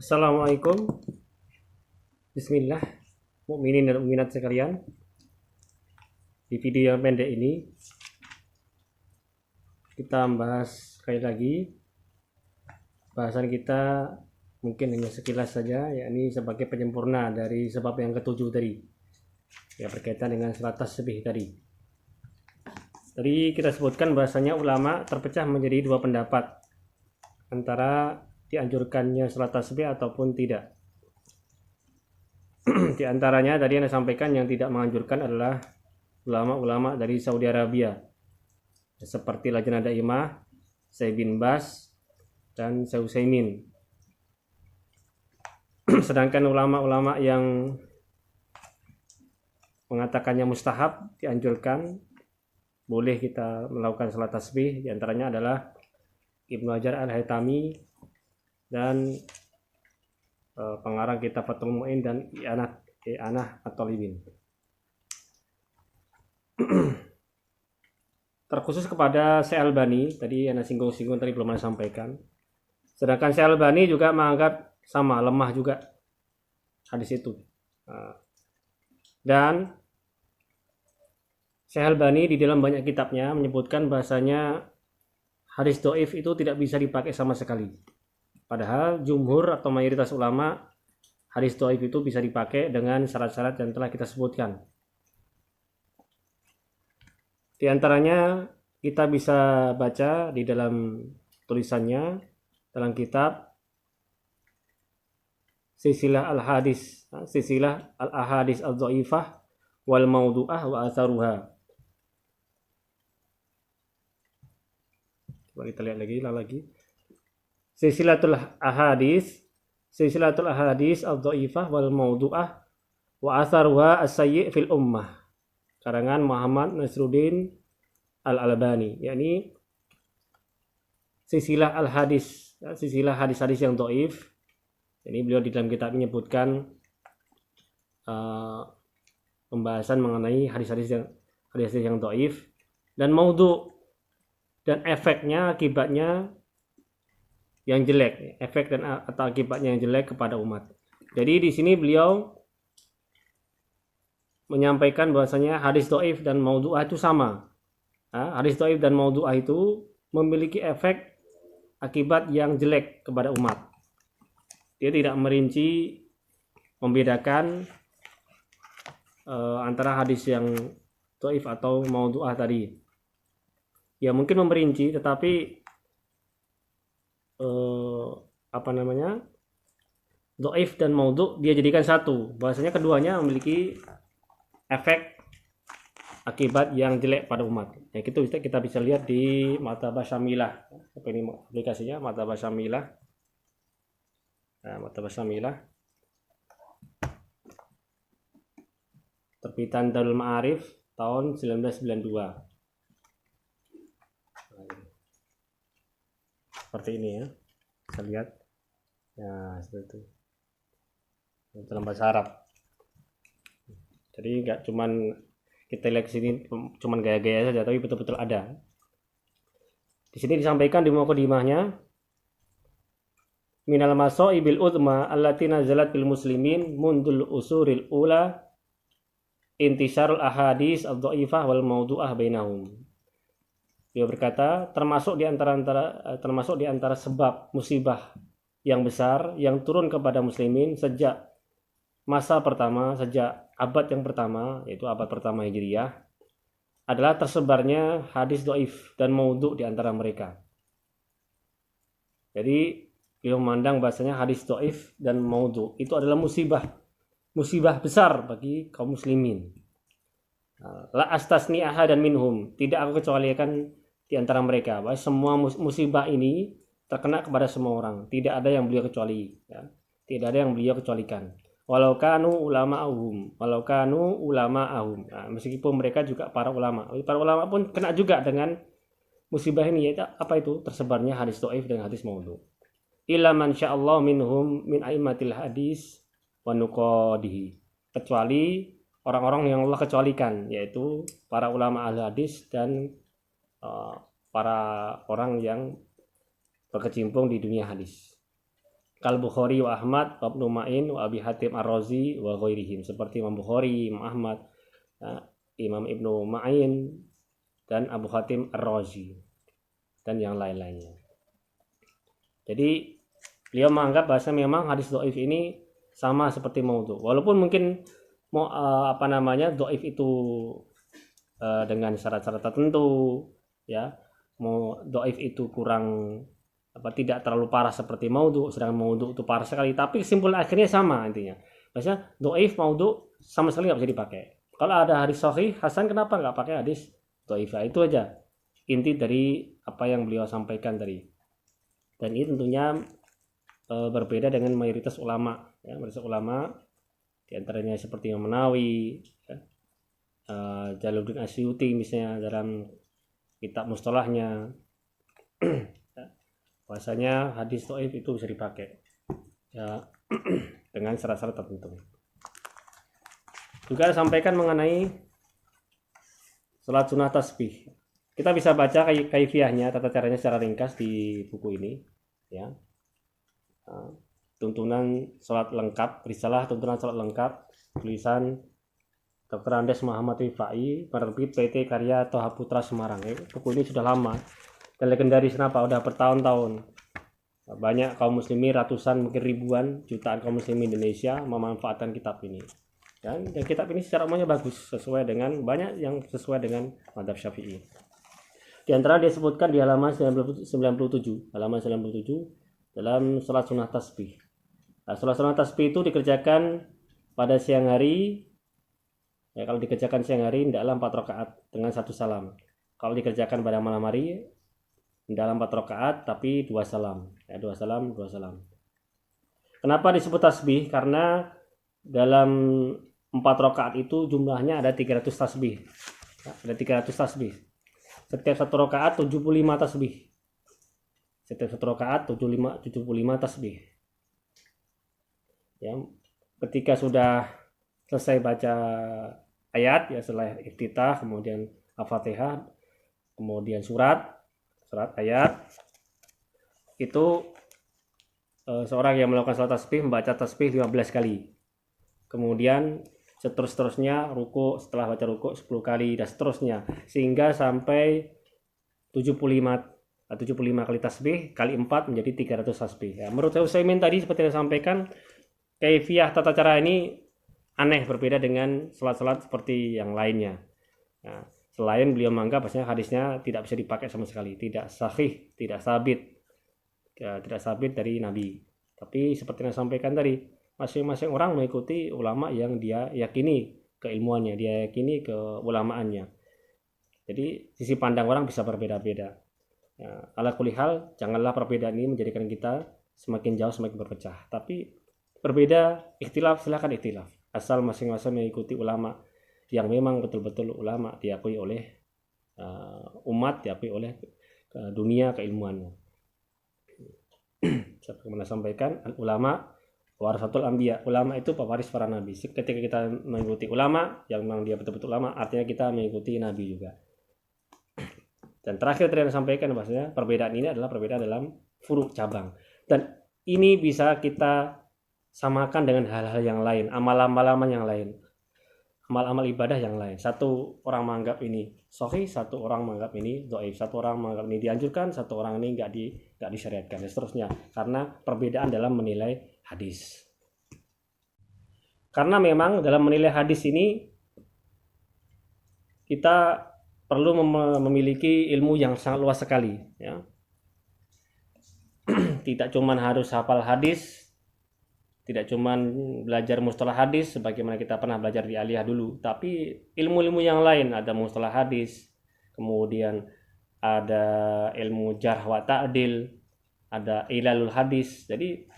Assalamualaikum. Bismillah, mukminin dan mukminat sekalian. Di video yang pendek ini kita membahas sekali lagi. Bahasan kita mungkin hanya sekilas saja, yakni sebagai penyempurna dari sebab yang ketujuh tadi, yang berkaitan dengan salat tasbih tadi. Tadi kita sebutkan bahasanya ulama terpecah menjadi dua pendapat antara dianjurkannya salat tasbih ataupun tidak. Di antaranya tadi yang disampaikan yang tidak menganjurkan adalah ulama-ulama dari Saudi Arabia seperti Lajnah Daimah, Syekh bin Baz, dan Syekh Utsaimin. Sedangkan ulama-ulama yang mengatakannya mustahab, dianjurkan, boleh kita melakukan salat tasbih, di antaranya adalah Ibnu Hajar Al-Haytami dan pengarang kitab Fathul Mu'in dan I'anah At-Thalibin. Terkhusus kepada Syekh Albani, tadi yang singgung-singgung tadi belum saya sampaikan. Sedangkan Syekh Albani juga menganggap sama, lemah juga hadis itu. Dan Syekh Albani di dalam banyak kitabnya menyebutkan bahasanya hadis dhaif itu tidak bisa dipakai sama sekali. Padahal jumhur atau mayoritas ulama hadis dhaif itu bisa dipakai dengan syarat-syarat yang telah kita sebutkan. Di antaranya kita bisa baca di dalam tulisannya dalam kitab Silsilah al-Hadis, Silsilah al-Ahadis al-Dhaifah wal Maudu'ah wa Atharuha. Coba kita lihat lagi. Silsilatul Ahadis al-Dhaifah wal Maudu'ah wa Atharuha as-Sayyi' fil Ummah, karangan Muhammad Nasruddin Al-Albani, yakni silsilah al-hadis, silsilah hadis-hadis yang dhaif. Ini beliau di dalam kitab menyebutkan pembahasan mengenai hadis-hadis yang dhaif dan maudhu, dan efeknya, akibatnya yang jelek, efek dan atau akibatnya yang jelek kepada umat. Jadi di sini beliau menyampaikan bahwasanya hadis dhaif dan maudhu'ah itu sama. Hadis dhaif dan maudhu'ah itu memiliki efek akibat yang jelek kepada umat. Dia tidak merinci, membedakan antara hadis yang dhaif atau maudhu'ah tadi. Ya mungkin memperinci, tetapi dhaif dan maudhu' dia jadikan satu. Bahwasanya keduanya memiliki efek akibat yang jelek pada umat. Ya, itu kita bisa lihat di Martabah Syamilah. Apa ini aplikasinya? Martabah Syamilah. Nah, Martabah Syamilah. Terbitan Darul Ma'arif tahun 1992. Seperti ini ya. Bisa lihat. Ya, seperti itu. Dalam bahasa Arab. Jadi enggak cuman kita lihat sini cuman gaya-gaya saja, tapi betul-betul ada. Di sini disampaikan di mukadimahnya, minal masaibil uzma allati nazalat bil muslimin mundul usuril ula intisharul ahadis ad-dhaifah wal maudu'ah bainahum. Dia berkata, termasuk di antara sebab musibah yang besar yang turun kepada muslimin sejak masa pertama, sejak abad yang pertama, yaitu abad pertama Hijriyah, adalah tersebarnya hadis dhaif dan maudhu' di antara mereka. Jadi beliau memandang bahasanya hadis dhaif dan maudhu' itu adalah musibah besar bagi kaum muslimin. La astasni ahadan minhum, tidak aku kecualikan di antara mereka, bahwa semua musibah ini terkena kepada semua orang, tidak ada yang beliau kecuali, ya. Tidak ada yang beliau kecualikan. Walau kanu ulama'ahum, nah, meskipun mereka juga para ulama pun kena juga dengan musibah ini, yaitu apa itu? Tersebarnya hadis dhaif dan hadis maudhu'. Illa man sya'allahu minhum min a'immatil hadis wa nuqadihi, kecuali orang-orang yang Allah kecualikan, yaitu para ulama ahli hadis dan para orang yang berkecimpung di dunia hadis. kal Bukhari wa Ahmad wa Ibnu Ma'in wa Abi Hatim Ar-Razi wa ghairihim, seperti Imam Bukhari, Imam Ahmad, Imam Ibnu Ma'in dan Abu Hatim Ar-Razi dan yang lain-lainnya. Jadi beliau menganggap bahasa memang hadis dhaif ini sama seperti maudhu, walaupun mungkin dhaif itu dengan syarat-syarat tertentu, ya. Mau dhaif itu kurang tidak terlalu parah seperti maudhu, sedangkan maudhu itu parah sekali, tapi kesimpulan akhirnya sama intinya. Maksudnya dhaif, maudhu sama sekali nggak bisa dipakai. Kalau ada hadis sahih hasan, kenapa nggak pakai hadis dhaif? Itu aja inti dari apa yang beliau sampaikan tadi. Dan ini tentunya berbeda dengan mayoritas ulama, ya. Mayoritas ulama diantaranya seperti Imam Nawawi, ya, Jalaluddin Asyuti misalnya dalam kitab mustalahnya, bahwasanya hadis dhaif itu bisa dipakai, ya, dengan syarat-syarat tertentu. Juga sampaikan mengenai salat sunah tasbih. Kita bisa baca kaifiyahnya, tata caranya secara ringkas di buku ini, ya. Tuntunan salat lengkap, risalah tuntunan salat lengkap, tulisan Dr. Andes Muhammad Rifai, penerbit PT Karya Toha Putra Semarang. Buku ini sudah lama dan legendaris. Kenapa? Udah bertahun-tahun. Banyak kaum muslimin, ratusan mungkin ribuan, jutaan kaum muslimin Indonesia memanfaatkan kitab ini. Dan kitab ini secara umumnya bagus, sesuai dengan banyak yang sesuai dengan mazhab Syafi'i. Di antara dia sebutkan di halaman 97 dalam salat sunah tasbih. Nah, salat sunah tasbih itu dikerjakan pada siang hari. Ya, kalau dikerjakan siang hari dalam 4 rakaat dengan 1 salam. Kalau dikerjakan pada malam hari dalam 4 rakaat tapi 2 salam. Ya, 2 salam, 2 salam. Kenapa disebut tasbih? Karena dalam 4 rakaat itu jumlahnya ada 300 tasbih. Ya, ada 300 tasbih. Setiap 1 rakaat 75 tasbih. Setiap 1 rakaat 75 tasbih. Ya, ketika sudah selesai baca ayat, ya setelah iftitah, kemudian Al-Fatihah, kemudian surat ayat, itu seorang yang melakukan salat tasbih membaca tasbih 15 kali. Kemudian seterusnya ruku, setelah baca ruku 10 kali dan seterusnya, sehingga sampai 75 kali tasbih kali 4 menjadi 300 tasbih. Ya, menurut Utsaimin tadi seperti yang sampaikan, kaifiyah tata cara ini aneh, berbeda dengan salat-salat seperti yang lainnya. Nah, selain beliau menganggap bahwasanya hadisnya tidak bisa dipakai sama sekali, tidak sahih, tidak sabit dari Nabi. Tapi seperti yang saya sampaikan tadi, masing-masing orang mengikuti ulama yang dia yakini keilmuannya, dia yakini keulamaannya. Jadi sisi pandang orang bisa berbeda-beda. Nah, ala kulli hal, janganlah perbedaan ini menjadikan kita semakin jauh, semakin berpecah. Tapi berbeda, ikhtilaf, silakan ikhtilaf. Asal masing-masing mengikuti ulama yang memang betul-betul ulama, diakui oleh umat, diakui oleh dunia keilmuannya. Saya pernah sampaikan, ulama warasatul anbiya, ulama itu pewaris para nabi. Ketika kita mengikuti ulama yang memang dia betul-betul ulama, artinya kita mengikuti nabi juga. Dan terakhir tadi saya sampaikan bahwasanya perbedaan ini adalah perbedaan dalam furu' cabang, dan ini bisa kita samakan dengan hal-hal yang lain, amal-amalan yang lain, amal-amal ibadah yang lain. Satu orang menganggap ini sahih, satu orang menganggap ini dhaif, satu orang menganggap ini dianjurkan, satu orang ini nggak disyariatkan, dan seterusnya, karena perbedaan dalam menilai hadis. Karena memang dalam menilai hadis ini kita perlu memiliki ilmu yang sangat luas sekali, ya. Tidak cuma harus hafal hadis, tidak cuma belajar mustalah hadis sebagaimana kita pernah belajar di aliyah dulu, tapi ilmu-ilmu yang lain, ada mustalah hadis, kemudian ada ilmu jarh wa ta'dil, ada ilalul hadis. Jadi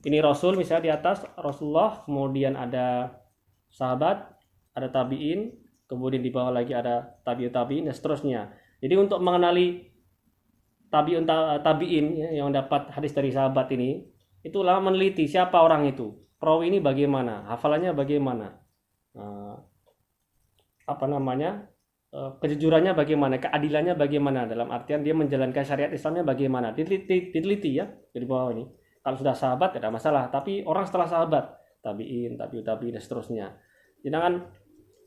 ini Rasul misalnya di atas Rasulullah, kemudian ada sahabat, ada tabi'in, kemudian di bawah lagi ada tabi'in dan seterusnya. Jadi untuk mengenali tabi'in yang dapat hadis dari sahabat ini, itu ulama meneliti siapa orang itu, perawi ini bagaimana, hafalannya bagaimana, kejujurannya bagaimana, keadilannya bagaimana, dalam artian dia menjalankan syariat Islamnya bagaimana, diteliti ya di bawah ini. Kalau sudah sahabat tidak masalah, tapi orang setelah sahabat, tabiin, tabi'in dan seterusnya. Jangan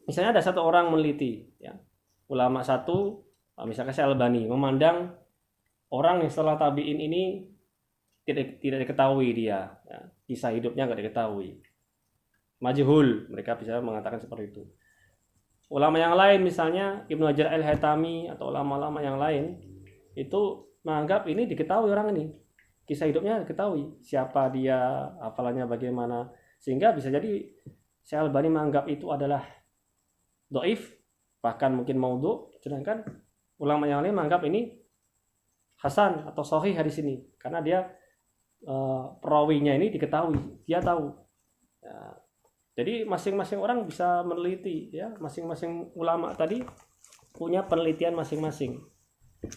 misalnya ada satu orang meneliti, ya, ulama satu, misalkan Syekh Albani memandang orang yang setelah tabi'in ini tidak diketahui dia, ya, kisah hidupnya nggak diketahui, majhul, mereka bisa mengatakan seperti itu. Ulama yang lain misalnya Ibnu Hajar Al-Haytami atau ulama-ulama yang lain itu menganggap ini diketahui orang ini, kisah hidupnya diketahui, siapa dia, hafalannya bagaimana, sehingga bisa jadi Syekh Albani menganggap itu adalah dhaif, bahkan mungkin maudhu, sedangkan ulama yang lain menganggap ini hasan atau sahih hadis ini karena dia perawinya ini diketahui, dia tahu. Ya, jadi masing-masing orang bisa meneliti, ya, masing-masing ulama tadi punya penelitian masing-masing.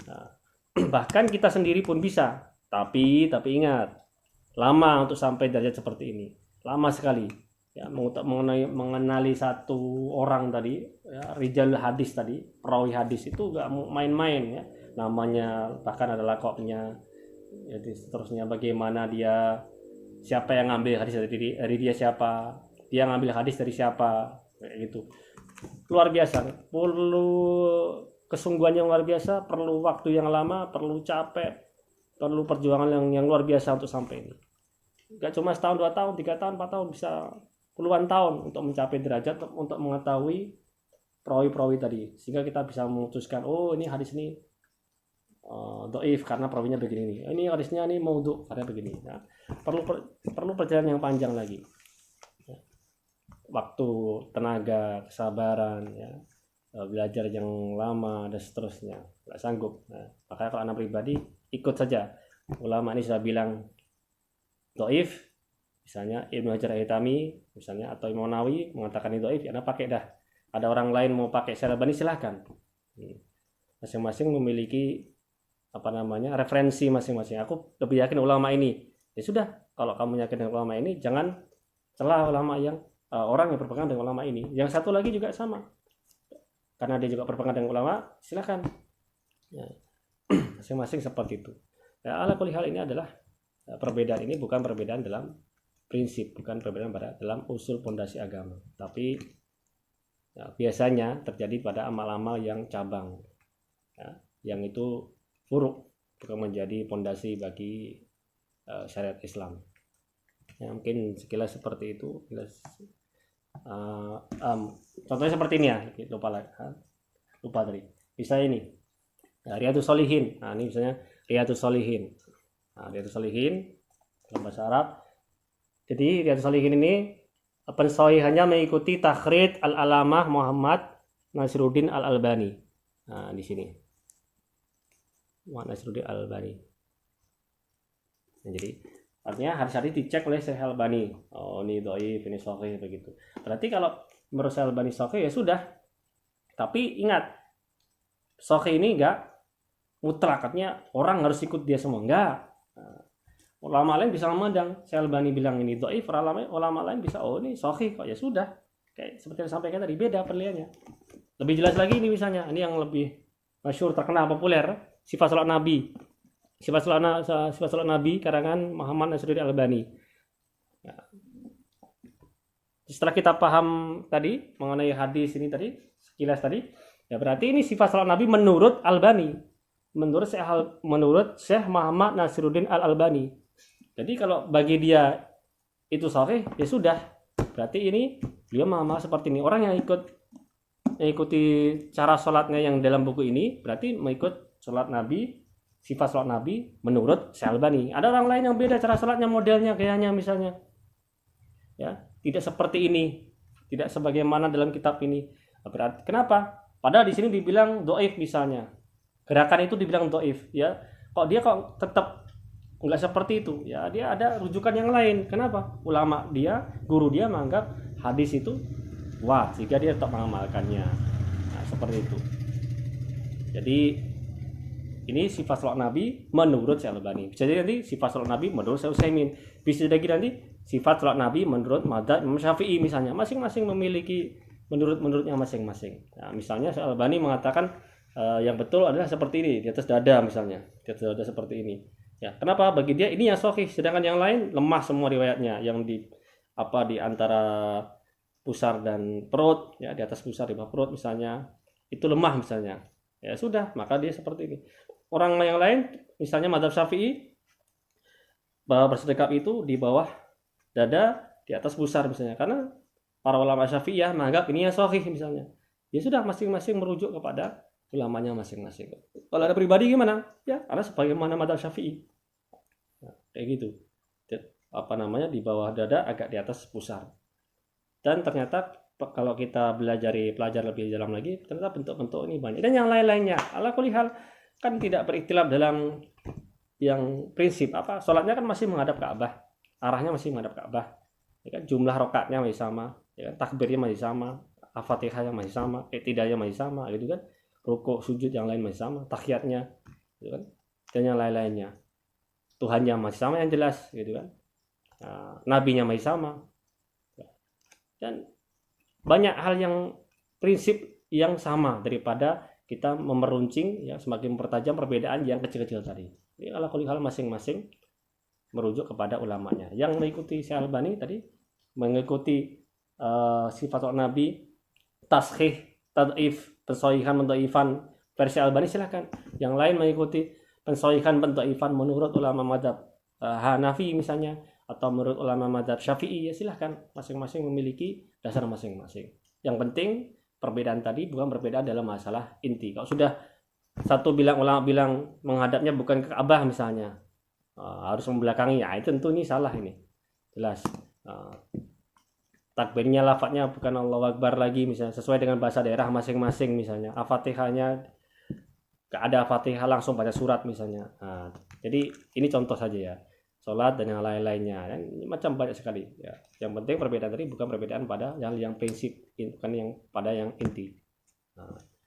Nah, bahkan kita sendiri pun bisa, tapi ingat, lama untuk sampai derajat seperti ini, lama sekali. Ya, mengenali satu orang tadi, ya, rijal hadis tadi, perawi hadis itu gak main-main, ya, namanya bahkan ada lakopnya, jadi seterusnya bagaimana dia, siapa yang ngambil hadis dari dia, siapa dia ngambil hadis dari siapa, kayak gitu. Luar biasa, perlu kesungguhan yang luar biasa, perlu waktu yang lama, perlu capek, perlu perjuangan yang luar biasa untuk sampai ini. Gak cuma setahun, 2 tahun, 3 tahun, 4 tahun, bisa puluhan tahun untuk mencapai derajat, untuk mengetahui perawi-perawi tadi, sehingga kita bisa memutuskan, oh ini hadis ini dhaif karena perawinya begini, ini hadisnya ini maudhu karena begini. Nah, perlu perjalanan yang panjang lagi, ya. Waktu, tenaga, kesabaran, ya, belajar yang lama dan seterusnya, nggak sanggup. Nah, makanya kalau anak pribadi ikut saja, ulama ini sudah bilang dhaif, misalnya Ibnu Hajar Al-Haytami misalnya, atau Imam Nawawi mengatakan itu dhaif, ya pakai dah. Ada orang lain mau pakai Syekh Albani silahkan. Masing-masing memiliki referensi masing-masing. Aku lebih yakin ulama ini, ya sudah, kalau kamu yakin dengan ulama ini, jangan celah ulama yang orang yang berpegang dengan ulama ini. Yang satu lagi juga sama, karena dia juga berpegang dengan ulama, silakan, ya. Masing-masing seperti itu, ya. Ala kulli hal, ini adalah perbedaan, ini bukan perbedaan dalam prinsip, bukan perbedaan dalam usul pondasi agama, tapi ya, biasanya terjadi pada amal-amal yang cabang, ya, yang itu buruk, bukan menjadi pondasi bagi syariat Islam. Ya, mungkin sekilas seperti itu. Contohnya seperti ini, ya, lupa tadi. Bisa ini, Riyadhus Shalihin. Nah, ini misalnya Riyadhus Shalihin. Nah, Riyadhus Shalihin dalam bahasa Arab. Jadi Riyadhus Shalihin ini pensahihannya mengikuti takhrij Al-Alamah Muhammad Nasiruddin Al-Albani. Nah, di sini Muhammad Nasiruddin Al-Albani. Nah, jadi artinya hadis-hadis dicek oleh Syekh Albani. Oh, ini dhaif, ini sahih, begitu. Berarti kalau menurut Syekh Albani sahih, ya sudah. Tapi ingat, sahih ini enggak mutlak, artinya orang harus ikut dia semua, enggak. Nah, ulama lain bisa memandang Syekh Albani bilang ini dhaif, ulama lain bisa, oh ini sahih kok, ya sudah. Kayak seperti yang disampaikan tadi, beda penilaiannya. Lebih jelas lagi ini misalnya, ini yang lebih masyhur, terkenal, populer, Sifat Salat Nabi. Sifat Salat Nabi karangan Muhammad Nasiruddin Al-Albani. Ya. Setelah kita paham tadi mengenai hadis ini tadi, sekilas tadi, ya berarti ini sifat salat Nabi menurut Albani. Menurut Syekh Muhammad Nasiruddin Al-Albani. Jadi kalau bagi dia itu sahih, ya sudah. Berarti ini beliau memahami seperti ini. Orang yang ikuti cara sholatnya yang dalam buku ini, berarti mengikut sholat Nabi, sifat sholat Nabi menurut Syekh Albani. Ada orang lain yang beda cara sholatnya, modelnya, gayanya misalnya, ya tidak seperti ini, tidak sebagaimana dalam kitab ini. Berarti kenapa? Padahal di sini dibilang dhaif misalnya, gerakan itu dibilang dhaif, ya. Kok dia tetap nggak seperti itu? Ya dia ada rujukan yang lain. Kenapa? Ulama dia, guru dia menganggap hadis itu wah, sehingga dia tetap mengamalkannya. Nah, seperti itu. Jadi ini sifat salat Nabi menurut Syekh Albani. Bisa jadi nanti sifat salat Nabi menurut Syekh Utsaimin. Bisa jadi nanti sifat salat Nabi menurut madzhab Imam Syafi'i misalnya. Masing-masing memiliki menurutnya masing-masing. Nah, misalnya Syekh Albani mengatakan yang betul adalah seperti ini, di atas dada misalnya. Di atas dada seperti ini. Ya, kenapa? Bagi dia ini yang sahih, sedangkan yang lain lemah semua riwayatnya. Yang di antara pusar dan perut, ya di atas pusar di bawah perut misalnya, itu lemah misalnya. Ya sudah, maka dia seperti ini. Orang yang lain, misalnya madzhab Syafi'i, bahwa bersedekap itu di bawah dada, di atas pusar misalnya. Karena para ulama Syafi'iyah menganggap ini yang sahih misalnya. Ya sudah, masing-masing merujuk kepada ulamanya masing-masing. Kalau ada pribadi gimana? Ya, karena sebagaimana madzhab Syafi'i. Nah, kayak gitu. Apa namanya, di bawah dada, agak di atas pusar. Dan ternyata kalau kita belajar lebih dalam lagi, ternyata bentuk-bentuk ini banyak. Dan yang lain-lainnya. Ala kulli hal kan tidak beriktilaf dalam yang prinsip apa? Sholatnya kan masih menghadap Ka'bah. Arahnya masih menghadap Ka'bah. Ya kan, jumlah rakaatnya masih sama, ya kan, takbirnya masih sama, Al-Fatihahnya masih sama, iktidanya masih sama gitu kan. Rukuk, sujud yang lain masih sama, tahiyatnya gitu kan. Dan yang lain-lainnya. Tuhannya masih sama yang jelas gitu kan. Nah, nabinya masih sama. Dan banyak hal yang prinsip yang sama daripada kita memeruncing ya semakin mempertajam perbedaan yang kecil-kecil tadi. Ini ala kulli hal masing-masing merujuk kepada ulamanya. Yang mengikuti Syekh Albani tadi mengikuti sifat Nabi, tashih, tad'if, pensahihan, pendhaifan versi Albani silahkan. Yang lain mengikuti pensahihan, pendhaifan menurut ulama madzhab Hanafi misalnya, atau menurut ulama madzhab Syafi'i, ya silahkan, masing-masing memiliki dasar masing-masing. Yang penting perbedaan tadi bukan perbedaan dalam masalah inti. Kalau sudah satu ulama bilang menghadapnya bukan ke Ka'bah misalnya, harus membelakangi, ya itu tentu ini salah, ini jelas. Takbirnya lafadznya bukan Allahu Akbar lagi misalnya, sesuai dengan bahasa daerah masing-masing misalnya. Al-Fatihahnya gak ada Fatihah, langsung baca surat misalnya. Jadi ini contoh saja ya, sholat dan yang lain-lainnya, dan macam banyak sekali ya. Yang penting perbedaan tadi bukan perbedaan pada yang prinsip, bukan yang pada yang inti.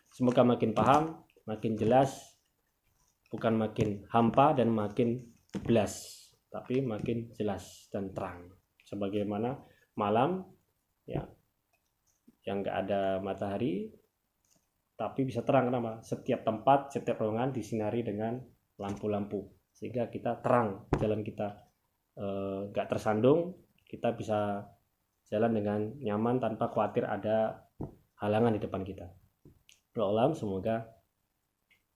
Semoga makin paham, makin jelas, bukan makin hampa dan makin belas, tapi makin jelas dan terang, sebagaimana malam ya yang enggak ada matahari tapi bisa terang. Kenapa? Setiap tempat, setiap ruangan disinari dengan lampu-lampu, sehingga kita terang, jalan kita enggak tersandung, kita bisa jalan dengan nyaman tanpa khawatir ada halangan di depan kita. Alam, semoga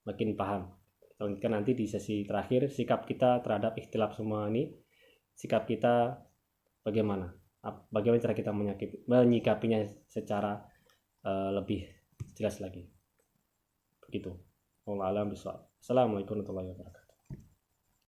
makin paham. Kita nanti di sesi terakhir, sikap kita terhadap ikhtilaf semua ini, sikap kita bagaimana cara kita menyikapinya secara lebih jelas lagi. Begitu. Wallahu a'lam bishawab. Assalamualaikum warahmatullahi wabarakatuh.